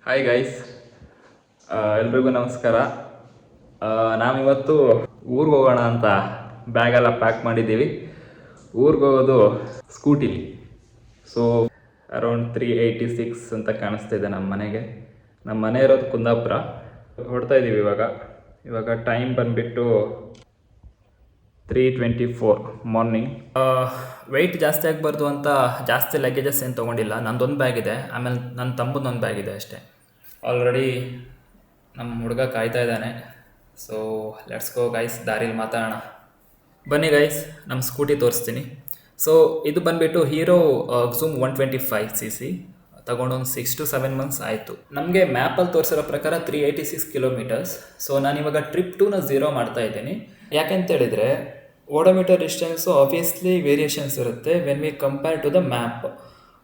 Hi guys, ಎಲ್ರಿಗೂ ನಮಸ್ಕಾರ. ನಾವಿವತ್ತು ಊರಿಗೆ ಹೋಗೋಣ ಅಂತ ಬ್ಯಾಗೆಲ್ಲ ಪ್ಯಾಕ್ ಮಾಡಿದ್ದೀವಿ. ಊರಿಗೆ ಹೋಗೋದು ಸ್ಕೂಟಿಲಿ. ಸೊ ಅರೌಂಡ್ 386 ಅಂತ ಕಾಣಿಸ್ತಿದೆ ನಮ್ಮ ಮನೆಗೆ. ನಮ್ಮ ಮನೆ ಇರೋದು ಕುಂದಾಪುರ. ಹೊಡ್ತಾ ಇದ್ದೀವಿ ಇವಾಗ ಟೈಮ್ ಬಂದುಬಿಟ್ಟು 3:24 ಮಾರ್ನಿಂಗ್. ವೆಯ್ಟ್ ಜಾಸ್ತಿ ಆಗಬಾರ್ದು ಅಂತ ಜಾಸ್ತಿ ಲಗೇಜಸ್ ಏನು ತೊಗೊಂಡಿಲ್ಲ. ನಂದೊಂದು ಬ್ಯಾಗ್ ಇದೆ, ಆಮೇಲೆ ನನ್ನ ತಮ್ಮದೊಂದು ಬ್ಯಾಗ್ ಇದೆ ಅಷ್ಟೇ. ಆಲ್ರೆಡಿ ನಮ್ಮ ಹುಡುಗ ಕಾಯ್ತಾ ಇದ್ದಾನೆ. ಸೊ ಲೆಟ್ಸ್ ಗೋ ಗೈಸ್, ದಾರಿಲಿ ಮಾತಾಡೋಣ. ಬನ್ನಿ ಗೈಸ್, ನಮ್ಮ ಸ್ಕೂಟಿ ತೋರಿಸ್ತೀನಿ. ಸೊ ಇದು ಬಂದುಬಿಟ್ಟು ಹೀರೋ ಝೂಮ್ 125cc ತಗೊಂಡು ಒಂದು 6 to 7 months ಆಯಿತು. ನಮಗೆ ಮ್ಯಾಪಲ್ಲಿ ತೋರಿಸಿರೋ ಪ್ರಕಾರ 386 ಕಿಲೋಮೀಟರ್ಸ್. ಸೊ ನಾನಿವಾಗ ಟ್ರಿಪ್ 2ನ 0 ಮಾಡ್ತಾ ಇದ್ದೀನಿ. ಯಾಕೆಂತೇಳಿದರೆ ಓಡೋಮೀಟರ್ ಡಿಸ್ಟೆನ್ಸು ಆಬ್ವಿಯಸ್ಲಿ ವೇರಿಯೇಷನ್ಸ್ ಇರುತ್ತೆ when we compare to the map.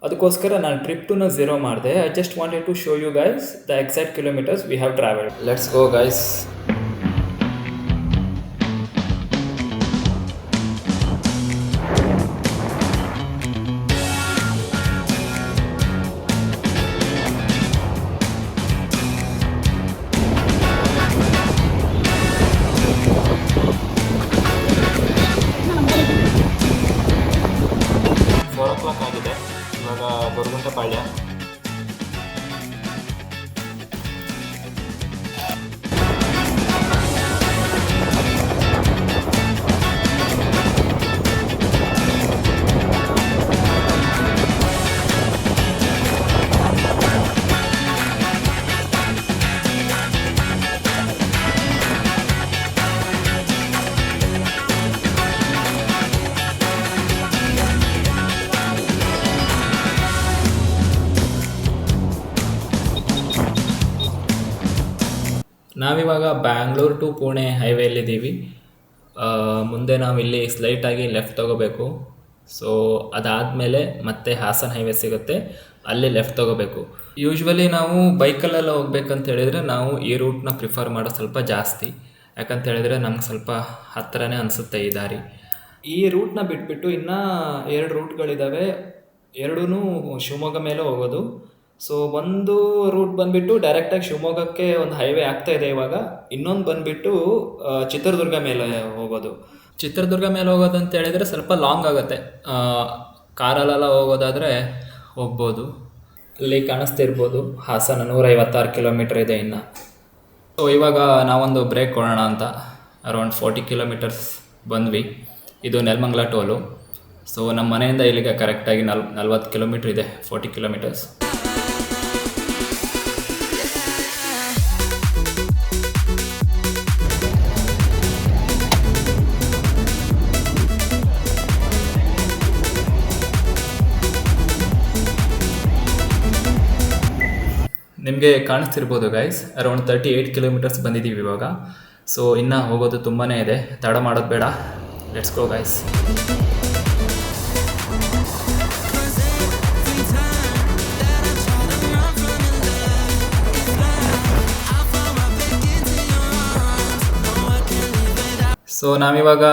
ಅದಕ್ಕೋಸ್ಕರ ನಾನು ಟ್ರಿಪ್ 2ನ 0 ಮಾಡಿದೆ. I just wanted to show you guys the exact kilometers we have travelled. Let's go guys. ಆಗಿದೆ ಇವಾಗ ಗೊರಗುಂಟೆಪಾಳ್ಯ. ನಾವಿವಾಗ ಬ್ಯಾಂಗ್ಳೂರ್ ಟು ಪುಣೆ ಹೈವೇಲಿದ್ದೀವಿ. ಮುಂದೆ ನಾವು ಇಲ್ಲಿ ಸ್ಲೈಟಾಗಿ ಲೆಫ್ಟ್ ತೊಗೋಬೇಕು. ಸೊ ಅದಾದಮೇಲೆ ಮತ್ತೆ ಹಾಸನ ಹೈವೇ ಸಿಗುತ್ತೆ, ಅಲ್ಲಿ ಲೆಫ್ಟ್ ತೊಗೋಬೇಕು. ಯೂಶ್ವಲಿ ನಾವು ಬೈಕಲ್ಲೆಲ್ಲ ಹೋಗ್ಬೇಕಂತ ಹೇಳಿದರೆ ನಾವು ಈ ರೂಟ್ನ ಪ್ರಿಫರ್ ಮಾಡೋದು ಸ್ವಲ್ಪ ಜಾಸ್ತಿ. ಯಾಕಂತ ಹೇಳಿದರೆ ನಮ್ಗೆ ಸ್ವಲ್ಪ ಹತ್ತಿರನೇ ಅನಿಸುತ್ತೆ ಈ ದಾರಿ. ಈ ರೂಟ್ನ ಬಿಟ್ಬಿಟ್ಟು ಇನ್ನೂ 2 ರೂಟ್ಗಳಿದ್ದಾವೆ, ಎರಡೂ ಶಿವಮೊಗ್ಗ ಮೇಲೆ ಹೋಗೋದು. ಸೊ ಒಂದು ರೂಟ್ ಬಂದುಬಿಟ್ಟು ಡೈರೆಕ್ಟಾಗಿ ಶಿವಮೊಗ್ಗಕ್ಕೆ ಒಂದು ಹೈವೇ ಆಗ್ತಾಯಿದೆ ಇವಾಗ. ಇನ್ನೊಂದು ಬಂದುಬಿಟ್ಟು ಚಿತ್ರದುರ್ಗ ಮೇಲೆ ಹೋಗೋದು. ಚಿತ್ರದುರ್ಗ ಮೇಲೆ ಹೋಗೋದು ಅಂತ ಹೇಳಿದರೆ ಸ್ವಲ್ಪ ಲಾಂಗ್ ಆಗುತ್ತೆ. ಕಾರಲ್ಲೆಲ್ಲ ಹೋಗೋದಾದರೆ ಹೋಗ್ಬೋದು. ಅಲ್ಲಿ ಕಾಣಿಸ್ತಿರ್ಬೋದು ಹಾಸನ 156 ಕಿಲೋಮೀಟ್ರ್ ಇದೆ ಇನ್ನು. ಸೊ ಇವಾಗ ನಾವೊಂದು ಬ್ರೇಕ್ ಕೊಡೋಣ ಅಂತ ಅರೌಂಡ್ 40 ಕಿಲೋಮೀಟರ್ಸ್ ಬಂದ್ವಿ. ಇದು ನೆಲಮಂಗಲ ಟೋಲು. ಸೊ ನಮ್ಮ ಮನೆಯಿಂದ ಇಲ್ಲಿಗೆ ಕರೆಕ್ಟಾಗಿ 40 ಕಿಲೋಮೀಟ್ರ್ ಇದೆ, 40 ಕಿಲೋಮೀಟರ್ಸ್. ನಿಮಗೆ ಕಾಣಿಸ್ತಿರ್ಬೋದು ಗೈಸ್, ಅರೌಂಡ್ 38 ಕಿಲೋಮೀಟರ್ಸ್ ಬಂದಿದ್ದೀವಿ ಇವಾಗ. ಸೊ ಇನ್ನೂ ಹೋಗೋದು ತುಂಬಾ ಇದೆ, ತಡ ಮಾಡೋದು ಬೇಡ. Let's go guys. ಸೊ ನಾವಿವಾಗ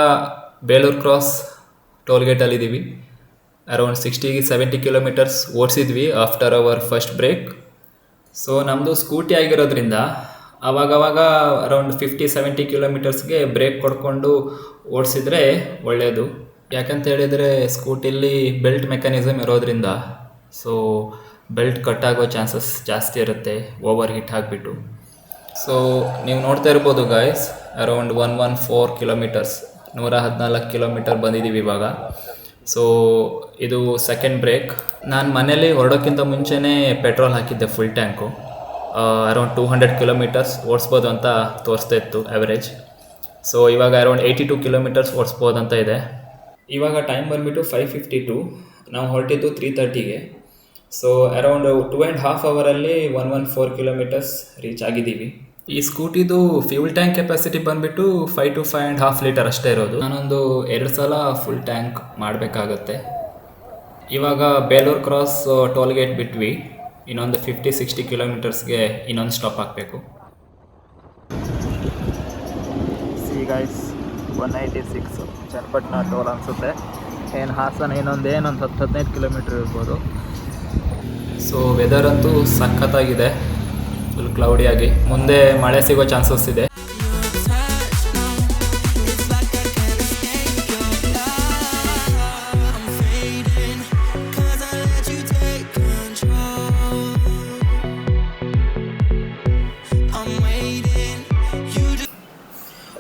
ಬೇಲೂರು ಕ್ರಾಸ್ ಟೋಲ್ಗೇಟಲ್ಲಿದ್ದೀವಿ. ಅರೌಂಡ್ 60-70 ಕಿಲೋಮೀಟರ್ಸ್ ಓಡಿಸಿದ್ವಿ after our first break. So ನಮ್ಮದು ಸ್ಕೂಟಿ ಆಗಿರೋದ್ರಿಂದ ಆವಾಗವಾಗ ಅರೌಂಡ್ 50-70 ಕಿಲೋಮೀಟರ್ಸ್ಗೆ ಬ್ರೇಕ್ ಕೊಡ್ಕೊಂಡು ಓಡಿಸಿದ್ರೆ ಒಳ್ಳೆಯದು. ಯಾಕಂತ ಹೇಳಿದರೆ ಸ್ಕೂಟಿಲಿ ಬೆಲ್ಟ್ ಮೆಕ್ಯಾನಿಸಮ್ ಇರೋದ್ರಿಂದ ಸೊ ಬೆಲ್ಟ್ ಕಟ್ಟಾಗೋ ಚಾನ್ಸಸ್ ಜಾಸ್ತಿ ಇರುತ್ತೆ ಓವರ್ ಹೀಟ್ ಆಗಿಬಿಟ್ಟು. ಸೊ ನೀವು ನೋಡ್ತಾ ಇರ್ಬೋದು ಗಾಯ್ಸ್, ಅರೌಂಡ್ 114 ಕಿಲೋಮೀಟರ್ಸ್, 114 ಕಿಲೋಮೀಟರ್ ಬಂದಿದ್ದೀವಿ ಇವಾಗ. ಸೊ ಇದು ಸೆಕೆಂಡ್ ಬ್ರೇಕ್. ನಾನು ಮನೇಲಿ ಹೊರಡೋಕ್ಕಿಂತ ಮುಂಚೆನೇ ಪೆಟ್ರೋಲ್ ಹಾಕಿದ್ದೆ ಫುಲ್ ಟ್ಯಾಂಕು. ಅರೌಂಡ್ 200 ಕಿಲೋಮೀಟರ್ಸ್ ಓಡಿಸ್ಬೋದು ಅಂತ ತೋರಿಸ್ತಾ ಇತ್ತು ಆ್ಯಾವ್ರೇಜ್. ಸೊ ಇವಾಗ ಅರೌಂಡ್ 82 ಕಿಲೋಮೀಟರ್ಸ್ ಓಡಿಸ್ಬೋದು ಅಂತ ಇದೆ. ಇವಾಗ ಟೈಮ್ ಬಂದುಬಿಟ್ಟು 5:52. ನಾವು ಹೊರಟಿದ್ದು 3:30ಗೆ. ಸೊ ಅರೌಂಡ್ 2.5 ಅವರಲ್ಲಿ 114 ಕಿಲೋಮೀಟರ್ಸ್ ರೀಚ್ ಆಗಿದ್ದೀವಿ. ಈ ಸ್ಕೂಟಿದು ಫ್ಯೂಲ್ ಟ್ಯಾಂಕ್ ಕೆಪಾಸಿಟಿ ಬಂದುಬಿಟ್ಟು 5 to 5.5 ಲೀಟರ್ ಅಷ್ಟೇ ಇರೋದು. ನಾನೊಂದು 2 ಸಲ ಫುಲ್ ಟ್ಯಾಂಕ್ ಮಾಡಬೇಕಾಗತ್ತೆ. ಇವಾಗ ಬೇಲೂರು ಕ್ರಾಸ್ ಟೋಲ್ಗೇಟ್ ಬಿಟ್ವಿ. ಇನ್ನೊಂದು 50-60 ಕಿಲೋಮೀಟರ್ಸ್ಗೆ ಇನ್ನೊಂದು ಸ್ಟಾಪ್ ಹಾಕಬೇಕು. ಸಿ ಗೈಸ್, 196 ಚನ್ನಪಟ್ಟಣ ಟೋಲ್ ಅನಿಸುತ್ತೆ. ಏನು ಹಾಸನ ಇನ್ನೊಂದು 10-15 ಕಿಲೋಮೀಟ್ರ್ ಇರ್ಬೋದು. ಸೊ ವೆದರ್ ಅಂತೂ ಸಖತ್ತಾಗಿದೆ. ಫುಲ್ ಕ್ಲೌಡಿಯಾಗಿ. ಮುಂದೆ ಮಳೆ ಸಿಗೋ ಚಾನ್ಸಸ್ ಇದೆ.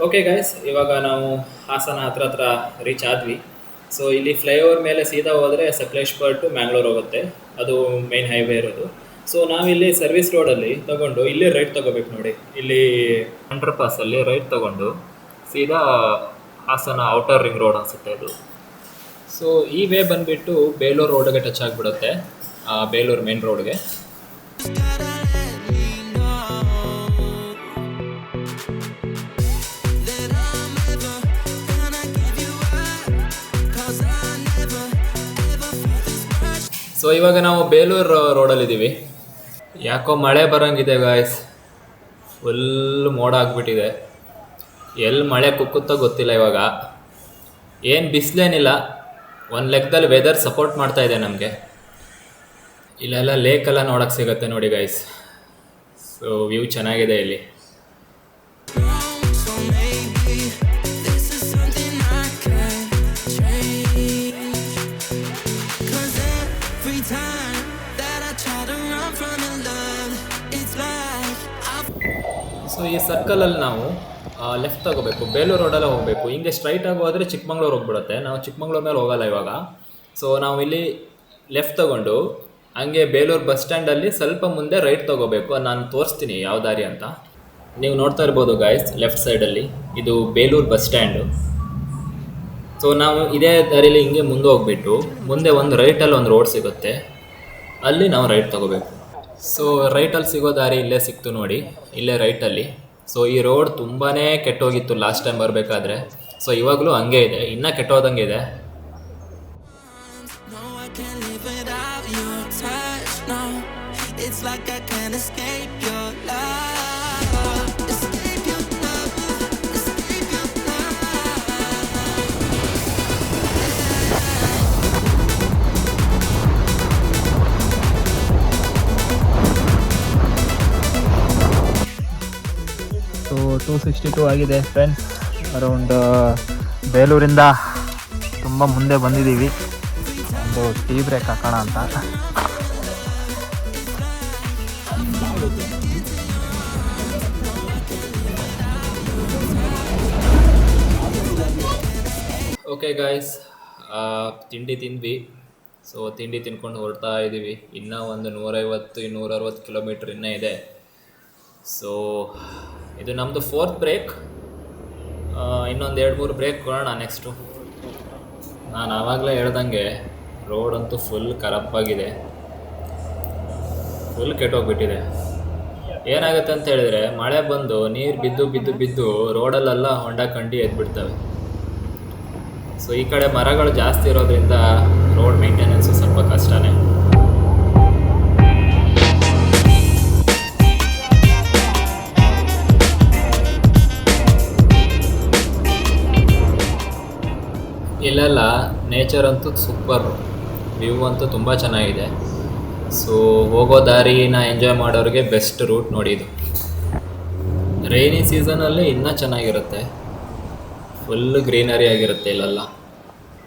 ಓಕೆ ಗೈಸ್, ಇವಾಗ ನಾವು ಹಾಸನ ಹತ್ರ ರೀಚ್ ಆದ್ವಿ. ಸೊ ಇಲ್ಲಿ ಫ್ಲೈಓವರ್ ಮೇಲೆ ಸೀದಾ ಹೋದರೆ ಸಕಲೇಶ್ಪುರ ಟು ಮ್ಯಾಂಗ್ಳೂರ್ ಹೋಗುತ್ತೆ, ಅದು ಮೇನ್ ಹೈವೇ ಇರೋದು. ಸೊ ನಾವಿಲ್ಲಿ ಸರ್ವಿಸ್ ರೋಡಲ್ಲಿ ತೊಗೊಂಡು ಇಲ್ಲಿ ರೈಟ್ ತೊಗೋಬೇಕು ನೋಡಿ. ಇಲ್ಲಿ ಅಂಡರ್ ಪಾಸಲ್ಲಿ ರೈಟ್ ತೊಗೊಂಡು ಸೀದಾ ಹಾಸನ ಔಟರ್ ರಿಂಗ್ ರೋಡ್ ಅನಿಸುತ್ತೆ ಇದು. ಸೊ ಈ ವೇ ಬಂದುಬಿಟ್ಟು ಬೇಲೂರು ರೋಡ್ಗೆ ಟಚ್ ಆಗಿಬಿಡುತ್ತೆ, ಬೇಲೂರು ಮೇನ್ ರೋಡ್ಗೆ. ಸೊ ಇವಾಗ ನಾವು ಬೇಲೂರು ರೋಡಲ್ಲಿದ್ದೀವಿ. ಯಾಕೋ ಮಳೆ ಬರೋಂಗಿದೆ ಗಾಯ್ಸ್, ಫುಲ್ ಮೋಡ ಆಗಿಬಿಟ್ಟಿದೆ. ಎಲ್ಲಿ ಮಳೆ ಕುಕ್ಕುತ್ತೋ ಗೊತ್ತಿಲ್ಲ. ಇವಾಗ ಏನು ಬಿಸಿಲೇನಿಲ್ಲ, ಒಂದು ಲೆಕ್ಕದಲ್ಲಿ ವೆದರ್ ಸಪೋರ್ಟ್ ಮಾಡ್ತಾ ಇದೆ ನಮಗೆ. ಇಲ್ಲೆಲ್ಲ ಲೇಕೆಲ್ಲ ನೋಡೋಕ್ಕೆ ಸಿಗುತ್ತೆ ನೋಡಿ ಗೈಸ್. ಸೊ ವ್ಯೂ ಚೆನ್ನಾಗಿದೆ ಇಲ್ಲಿ. ಸೊ ಈ ಸರ್ಕಲಲ್ಲಿ ನಾವು ಲೆಫ್ಟ್ ತಗೋಬೇಕು, ಬೇಲೂರು ರೋಡಲ್ಲೇ ಹೋಗಬೇಕು. ಹಿಂಗೆ ಸ್ಟ್ರೈಟಾಗಿ ಹೋದರೆ ಚಿಕ್ಕಮಂಗ್ಳೂರು ಹೋಗ್ಬಿಡುತ್ತೆ. ನಾವು ಚಿಕ್ಕಮಂಗ್ಳೂರು ಮೇಲೆ ಹೋಗಲ್ಲ ಇವಾಗ. ಸೊ ನಾವು ಇಲ್ಲಿ ಲೆಫ್ಟ್ ತೊಗೊಂಡು ಹಂಗೆ ಬೇಲೂರು ಬಸ್ ಸ್ಟ್ಯಾಂಡಲ್ಲಿ ಸ್ವಲ್ಪ ಮುಂದೆ ರೈಟ್ ತೊಗೋಬೇಕು. ನಾನು ತೋರಿಸ್ತೀನಿ ಯಾವ ದಾರಿ ಅಂತ. ನೀವು ನೋಡ್ತಾ ಇರ್ಬೋದು ಗಾಯ್ಸ್, ಲೆಫ್ಟ್ ಸೈಡಲ್ಲಿ ಇದು ಬೇಲೂರು ಬಸ್ ಸ್ಟ್ಯಾಂಡು. ಸೊ ನಾವು ಇದೇ ದಾರಿಲಿ ಹಿಂಗೆ ಮುಂದೆ ಹೋಗ್ಬಿಟ್ಟು ಮುಂದೆ ಒಂದು ರೈಟಲ್ಲಿ ಒಂದು ರೋಡ್ ಸಿಗುತ್ತೆ, ಅಲ್ಲಿ ನಾವು ರೈಟ್ ತೊಗೋಬೇಕು. ಸೊ ರೈಟಲ್ಲಿ ಸಿಗೋ ದಾರಿ ಇಲ್ಲೇ ಸಿಕ್ತು ನೋಡಿ, ಇಲ್ಲೇ ರೈಟಲ್ಲಿ. ಸೊ ಈ ರೋಡ್ ತುಂಬಾ ಕೆಟ್ಟೋಗಿತ್ತು ಲಾಸ್ಟ್ ಟೈಮ್ ಬರಬೇಕಾದ್ರೆ. ಸೊ ಇವಾಗಲೂ ಹಂಗೆ ಇದೆ, ಇನ್ನೂ ಕೆಟ್ಟೋದಂಗೆ ಇದೆ. ಸೊ 262 ಆಗಿದೆ ಫ್ರೆಂಡ್ಸ್. ಅರೌಂಡ್ ಬೇಲೂರಿಂದ ತುಂಬ ಮುಂದೆ ಬಂದಿದ್ದೀವಿ. ಒಂದು ಟೀ ಬ್ರೇಕ್ ಹಾಕೋಣ ಅಂತ. ಓಕೆ ಗಾಯ್ಸ್, ತಿಂಡಿ ತಿಂದ್ವಿ. ಸೊ ತಿಂಡಿ ತಿನ್ಕೊಂಡು ಹೊರಡ್ತಾ ಇದ್ದೀವಿ. ಇನ್ನೂ ಒಂದು 150-160 ಕಿಲೋಮೀಟ್ರ್ ಇನ್ನೂ ಇದೆ. ಸೊ ಇದು ನಮ್ಮದು 4th ಬ್ರೇಕ್. ಇನ್ನೊಂದು 2-3 ಬ್ರೇಕ್ ಕೊಡೋಣ ನೆಕ್ಸ್ಟು. ನಾನು ಆವಾಗಲೇ ಹೇಳ್ದಂಗೆ ರೋಡ್ ಅಂತೂ ಫುಲ್ ಕರಪ್ಪಾಗಿದೆ, ಫುಲ್ ಕೆಟ್ಟೋಗ್ಬಿಟ್ಟಿದೆ. ಏನಾಗುತ್ತೆ ಅಂತ ಹೇಳಿದರೆ, ಮಳೆ ಬಂದು ನೀರು ಬಿದ್ದು ರೋಡಲ್ಲೆಲ್ಲ ಹೊಂಡ ಕಂಡು ಎದ್ಬಿಡ್ತವೆ. ಸೊ ಈ ಕಡೆ ಮರಗಳು ಜಾಸ್ತಿ ಇರೋದ್ರಿಂದ ರೋಡ್ ಮೇಂಟೆನೆನ್ಸು ಸ್ವಲ್ಪ ಕಷ್ಟನೇ. ಇಲ್ಲೆಲ್ಲ ನೇಚರ್ ಅಂತೂ ಸೂಪರ್, ವ್ಯೂ ಅಂತೂ ತುಂಬ ಚೆನ್ನಾಗಿದೆ. ಸೊ ಹೋಗೋ ದಾರಿನ ಎಂಜಾಯ್ ಮಾಡೋರಿಗೆ ಬೆಸ್ಟ್ ರೂಟ್ ನೋಡಿ ಇದು. ರೈನಿ ಸೀಸನಲ್ಲಿ ಇನ್ನೂ ಚೆನ್ನಾಗಿರುತ್ತೆ, ಫುಲ್ ಗ್ರೀನರಿ ಆಗಿರುತ್ತೆ ಇಲ್ಲೆಲ್ಲ.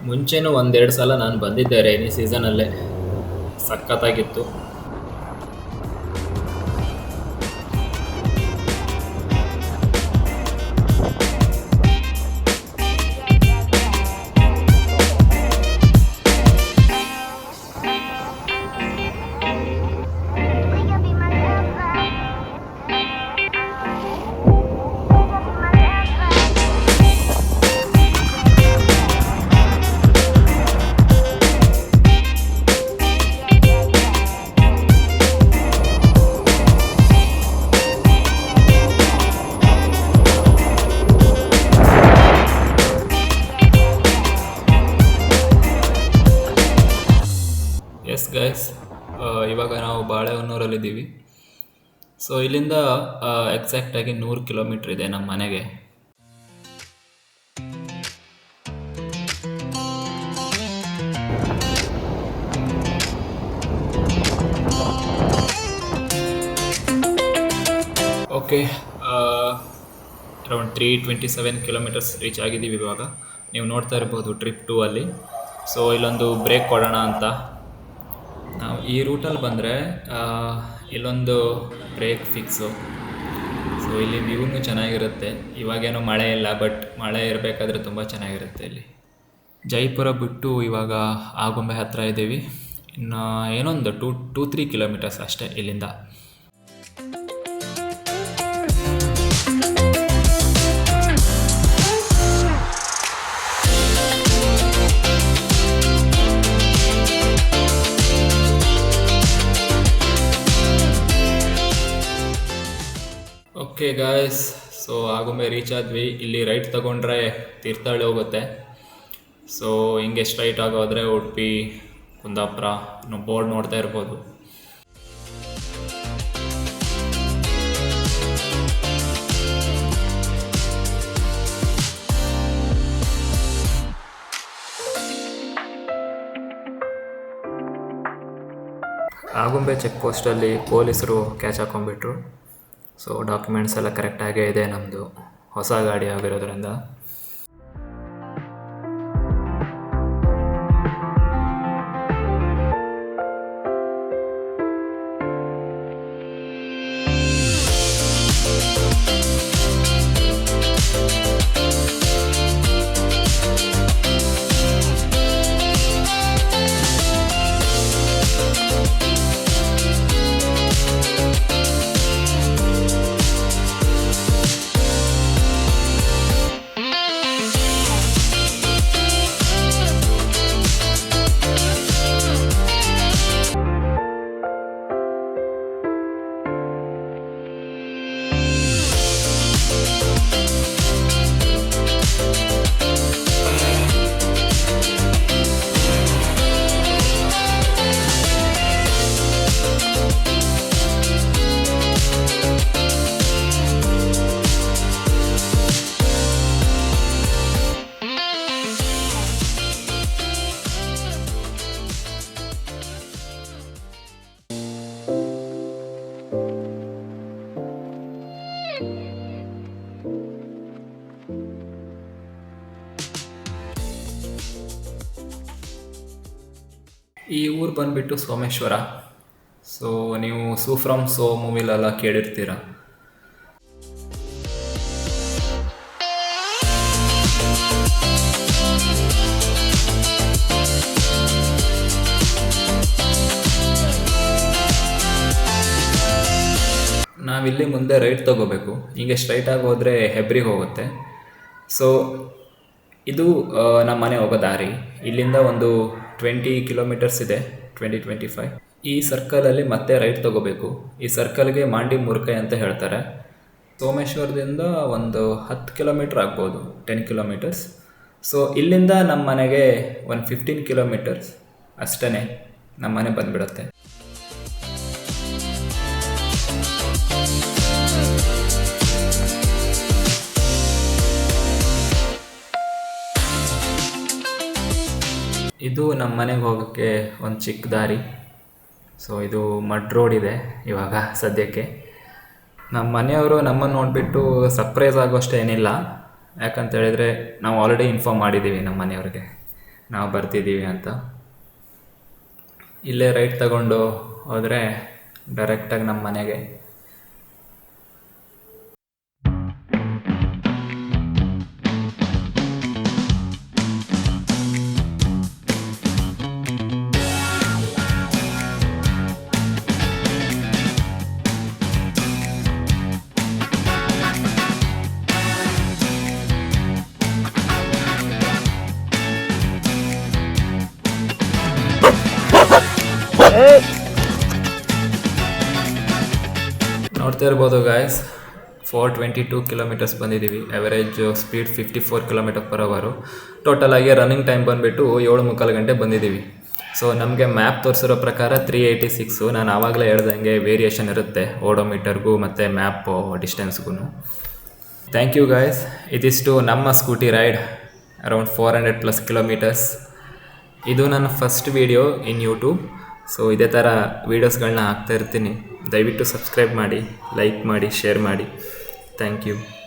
ಮುಂಚೆನೂ 1-2 ಸಲ ನಾನು ಬಂದಿದ್ದೆ ರೈನಿ ಸೀಸನಲ್ಲೇ, ಸಖತ್ತಾಗಿತ್ತು. ಎಸ್ ಗೈಸ್, ಇವಾಗ ನಾವು ಬಾಳೆಹೊನ್ನೂರಲ್ಲಿದ್ದೀವಿ. ಸೊ ಇಲ್ಲಿಂದ ಎಕ್ಸಾಕ್ಟಾಗಿ 100 ಕಿಲೋಮೀಟ್ರ್ ಇದೆ ನಮ್ಮ ಮನೆಗೆ. ಓಕೆ, ಅರೌಂಡ್ 327 ಕಿಲೋಮೀಟರ್ಸ್ ರೀಚ್ ಆಗಿದ್ದೀವಿ ಇವಾಗ. ನೀವು ನೋಡ್ತಾ ಇರ್ಬೋದು ಟ್ರಿಪ್ 2 ಅಲ್ಲಿ. ಸೊ ಇಲ್ಲೊಂದು ಬ್ರೇಕ್ ಕೊಡೋಣ ಅಂತ ನಾವು ಈ ರೂಟಲ್ಲಿ ಬಂದರೆ ಇಲ್ಲೊಂದು ಬ್ರೇಕ್ ಫಿಕ್ಸು. ಸೊ ಇಲ್ಲಿ ವ್ಯೂನು ಚೆನ್ನಾಗಿರುತ್ತೆ. ಇವಾಗೇನೋ ಮಳೆ ಇಲ್ಲ, ಬಟ್ ಮಳೆ ಇರಬೇಕಾದ್ರೆ ತುಂಬ ಚೆನ್ನಾಗಿರುತ್ತೆ ಇಲ್ಲಿ. ಜೈಪುರ ಬಿಟ್ಟು ಇವಾಗ ಆಗುಂಬೆ ಹತ್ತಿರ ಇದ್ದೀವಿ. ಇನ್ನು ಏನೊಂದು 2-3 ಕಿಲೋಮೀಟರ್ಸ್ ಅಷ್ಟೇ ಇಲ್ಲಿಂದ. Okay guys, so Agumbe reach ಆದ್ವಿ. ಇಲ್ಲಿ ರೈಟ್ ತಗೊಂಡ್ರೆ ತೀರ್ಥಹಳ್ಳಿ ಹೋಗುತ್ತೆ. ಸೊ ಹಿಂಗೆ ಸ್ಟ್ರೈಟ್ ಆಗೋದ್ರೆ ಉಡುಪಿ, ಕುಂದಾಪುರ, ಬೋರ್ಡ್ ನೋಡ್ತಾ ಇರ್ಬೋದು. ಆಗುಂಬೆ ಚೆಕ್ ಪೋಸ್ಟಲ್ಲಿ ಪೊಲೀಸರು ಕ್ಯಾಚ್ ಹಾಕೊಂಡ್ಬಿಟ್ರು. ಸೊ ಡಾಕ್ಯುಮೆಂಟ್ಸ್ ಎಲ್ಲ ಕರೆಕ್ಟಾಗೇ ಇದೆ ನಮ್ಮದು, ಹೊಸ ಗಾಡಿ ಆಗಿರೋದ್ರಿಂದ. ಈ ಊರು ಬಂದುಬಿಟ್ಟು ಸೋಮೇಶ್ವರ. ಸೊ ನೀವು ಸೂ ಫ್ರಮ್ ಸೋ ಮೂವಿಲೆಲ್ಲ ಕೇಳಿರ್ತೀರ. ನಾವಿಲ್ಲಿ ಮುಂದೆ ರೈಟ್ ತಗೋಬೇಕು. ಹೀಗೆ ಸ್ಟ್ರೈಟಾಗಿ ಹೋದರೆ ಹೆಬ್ರಿಗೆ ಹೋಗುತ್ತೆ. ಸೊ ಇದು ನಮ್ಮ ಮನೆ ಹೋಗೋ ದಾರಿ. ಇಲ್ಲಿಂದ ಒಂದು 20 ಕಿಲೋಮೀಟರ್ಸ್ ಇದೆ, 20-25. ಈ ಸರ್ಕಲಲ್ಲಿ ಮತ್ತೆ ರೈಟ್ ತಗೋಬೇಕು. ಈ ಸರ್ಕಲ್ಗೆ ಮಾಂಡಿ ಮುರುಕೈ ಅಂತ ಹೇಳ್ತಾರೆ. ಸೋಮೇಶ್ವರದಿಂದ ಒಂದು 10 ಕಿಲೋಮೀಟ್ರ್ ಆಗ್ಬೋದು, 10 ಕಿಲೋಮೀಟರ್ಸ್. ಸೊ ಇಲ್ಲಿಂದ ನಮ್ಮ ಮನೆಗೆ ಒಂದು 15 ಕಿಲೋಮೀಟರ್ಸ್ ಅಷ್ಟೇ ನಮ್ಮ ಮನೆ ಬಂದುಬಿಡುತ್ತೆ. ಇದು ನಮ್ಮ ಮನೆಗೆ ಹೋಗೋಕ್ಕೆ ಒಂದು ಚಿಕ್ಕ ದಾರಿ. ಸೊ ಇದು ಮಡ್ ರೋಡ್ ಇದೆ ಇವಾಗ ಸದ್ಯಕ್ಕೆ. ನಮ್ಮ ಮನೆಯವರು ನಮ್ಮನ್ನು ನೋಡಿಬಿಟ್ಟು ಸರ್ಪ್ರೈಸ್ ಆಗೋಷ್ಟು ಏನಿಲ್ಲ. ಯಾಕಂತ ಹೇಳಿದರೆ ನಾವು ಆಲ್ರೆಡಿ ಇನ್ಫಾರ್ಮ್ ಮಾಡಿದ್ದೀವಿ ನಮ್ಮ ಮನೆಯವ್ರಿಗೆ ನಾವು ಬರ್ತಿದ್ದೀವಿ ಅಂತ. ಇಲ್ಲೇ ರೈಟ್ ತಗೊಂಡು ಹೋದರೆ ಡೈರೆಕ್ಟಾಗಿ ನಮ್ಮ ಮನೆಗೆ. ನೋಡ್ತಾ ಇರ್ಬೋದು ಗಾಯ್ಸ್, 422 ಕಿಲೋಮೀಟರ್ಸ್ ಬಂದಿದ್ದೀವಿ. Average speed 54 km/h. ಟೋಟಲಾಗಿ ರನ್ನಿಂಗ್ ಟೈಮ್ ಬಂದುಬಿಟ್ಟು 7:45 ಗಂಟೆ ಬಂದಿದ್ದೀವಿ. ಸೊ ನಮಗೆ ಮ್ಯಾಪ್ ತೋರಿಸಿರೋ ಪ್ರಕಾರ 386. ನಾನು ಆವಾಗಲೇ ಹೇಳ್ದಂಗೆ ವೇರಿಯೇಷನ್ ಇರುತ್ತೆ ಓಡೋಮೀಟರ್ಗೂ ಮತ್ತು ಮ್ಯಾಪ್ ಡಿಸ್ಟೆನ್ಸ್ಗೂ. Thank you guys. ಇದಿಷ್ಟು ನಮ್ಮ ಸ್ಕೂಟಿ ರೈಡ್, ಅರೌಂಡ್ 400+ ಕಿಲೋಮೀಟರ್ಸ್. ಇದು ನನ್ನ first video in YouTube. So ಇದೇ ಥರ ವೀಡಿಯೋಸ್ಗಳನ್ನ ಹಾಕ್ತಾ ಇರ್ತೀನಿ. ದಯವಿಟ್ಟು ಸಬ್ಸ್ಕ್ರೈಬ್ ಮಾಡಿ, ಲೈಕ್ ಮಾಡಿ, ಶೇರ್ ಮಾಡಿ. Thank you.